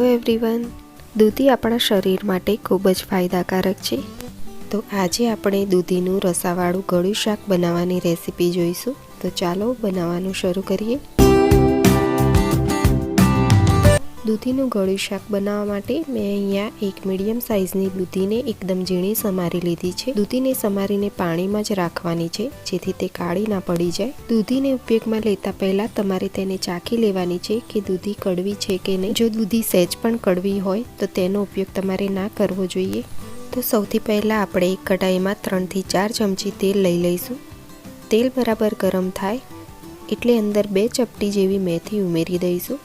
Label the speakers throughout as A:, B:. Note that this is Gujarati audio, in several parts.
A: હેલો એવરીવન, દૂધી આપણા શરીર માટે ખૂબ જ ફાયદાકારક છે। તો આજે આપણે દૂધીનું રસાવાળું ગળ્યું શાક બનાવવાની રેસીપી જોઈશું। તો ચાલો બનાવવાનું શરૂ કરીએ। દૂધીનું ગળ્યું શાક બનાવવા માટે મેં અહીંયા એક મીડિયમ સાઇઝની દૂધીને એકદમ ઝીણી સમારી લીધી છે। દૂધીને સમારીને પાણીમાં જ રાખવાની છે, જેથી તે કાળી ના પડી જાય। દૂધીને ઉપયોગમાં લેતા પહેલાં તમારે તેને ચાખી લેવાની છે કે દૂધી કડવી છે કે નહીં। જો દૂધી સહેજ પણ કડવી હોય તો તેનો ઉપયોગ તમારે ના કરવો જોઈએ। તો સૌથી પહેલાં આપણે એક કઢાઈમાં 3 થી 4 ચમચી તેલ લઈ લઈશું। તેલ બરાબર ગરમ થાય એટલે અંદર 2 ચપટી જેવી મેથી ઉમેરી દઈશું।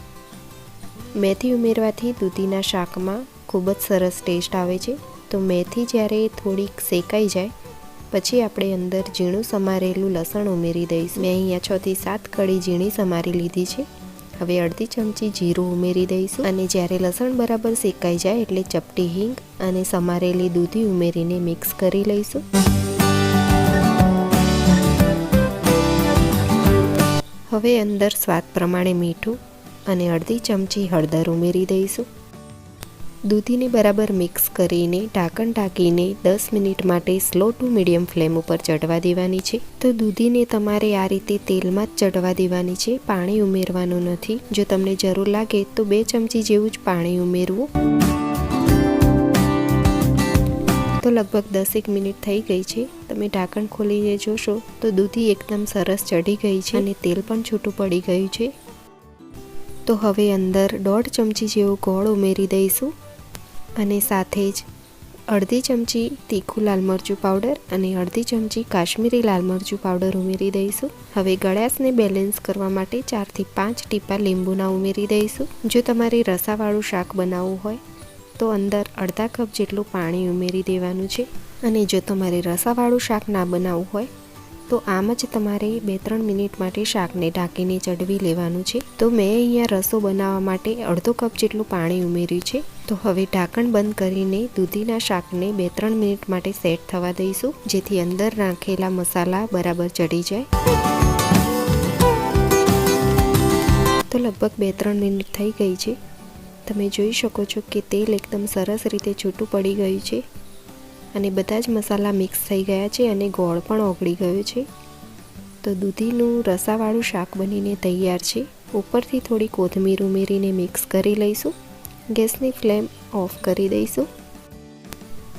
A: મેથી ઉમેરવાથી દૂધીના શાકમાં ખૂબ જ સરસ ટેસ્ટ આવે છે। તો મેથી જ્યારે થોડીક શેકાઈ જાય પછી આપણે અંદર ઝીણું સમારેલું લસણ ઉમેરી દઈશું। મેં અહીંયા 6 થી 7 કળી ઝીણી સમારી લીધી છે। હવે અડધી ચમચી જીરું ઉમેરી દઈશું અને જ્યારે લસણ બરાબર શેકાઈ જાય એટલે ચપટી હિંગ અને સમારેલી દૂધી ઉમેરીને મિક્સ કરી લઈશું। હવે અંદર સ્વાદ પ્રમાણે મીઠું અને અડધી ચમચી હળદર ઉમેરી દઈશું। દૂધીને બરાબર મિક્સ કરીને ઢાંકણ ઢાંકીને 10 મિનિટ માટે સ્લો ટુ મીડિયમ ફ્લેમ ઉપર ચડવા દેવાની છે। તો દૂધીને તમારે આ રીતે તેલમાં જ ચડવા દેવાની છે, પાણી ઉમેરવાનું નથી। જો તમને જરૂર લાગે તો 2 ચમચી જેવું જ પાણી ઉમેરવું। તો લગભગ 10 મિનિટ થઈ ગઈ છે। તમે ઢાંકણ ખોલીને જોશો તો દૂધી એકદમ સરસ ચડી ગઈ છે અને તેલ પણ છૂટું પડી ગયું છે। તો હવે અંદર 1.5 ચમચી જેવું ગોળ ઉમેરી દઈશું અને સાથે જ અડધી ચમચી તીખું લાલ મરચું પાવડર અને અડધી ચમચી કાશ્મીરી લાલ મરચું પાવડર ઉમેરી દઈશું। હવે ગળાશને બેલેન્સ કરવા માટે 4 થી 5 ટીપા લીંબુના ઉમેરી દઈશું। જો તમારે રસાવાળું શાક બનાવવું હોય તો અંદર અડધા કપ જેટલું પાણી ઉમેરી દેવાનું છે અને જો તમારે રસાવાળું શાક ના બનાવવું હોય તો આમ જ તમારે 2-3 મિનિટ માટે શાકને ઢાંકીને ચડવી લેવાનું છે। તો મેં અહીંયા રસો બનાવવા માટે અડધો કપ જેટલું પાણી ઉમેર્યું છે। તો હવે ઢાંકણ બંધ કરીને દૂધીના શાકને 2-3 મિનિટ માટે સેટ થવા દઈશું, જેથી અંદર નાખેલા મસાલા બરાબર ચડી જાય। તો લગભગ 2-3 મિનિટ થઈ ગઈ છે। તમે જોઈ શકો છો કે તેલ એકદમ સરસ રીતે છૂટું પડી ગયું છે અને બધા જ મસાલા મિક્સ થઈ ગયા છે અને ગોળ પણ ઓગળી ગયો છે। તો દૂધીનું રસાવાળું શાક બનીને તૈયાર છે। ઉપરથી થોડી કોથમીર ઉમેરીને મિક્સ કરી લઈશું। ગેસની ફ્લેમ ઓફ કરી દઈશું।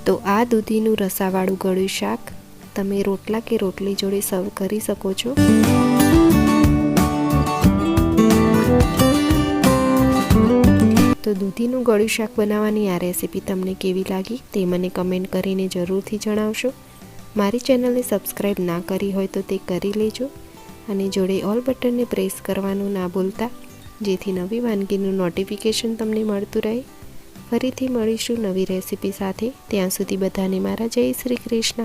A: તો આ દૂધીનું રસાવાળું ગળ્યું શાક તમે રોટલા કે રોટલી જોડે સર્વ કરી શકો છો। તો દૂધીનું ગળ્યું શાક બનાવવાની આ રેસીપી તમને કેવી લાગી તે મને કમેન્ટ કરીને જરૂરથી જણાવશો। મારી ચેનલને સબસ્ક્રાઈબ ના કરી હોય તો તે કરી લેજો અને જોડે ઓલ બટનને પ્રેસ કરવાનું ના ભૂલતા, જેથી નવી વાનગીનું નોટિફિકેશન તમને મળતું રહે। ફરીથી મળીશું નવી રેસીપી સાથે। ત્યાં સુધી બધાને મારા જય શ્રી કૃષ્ણ।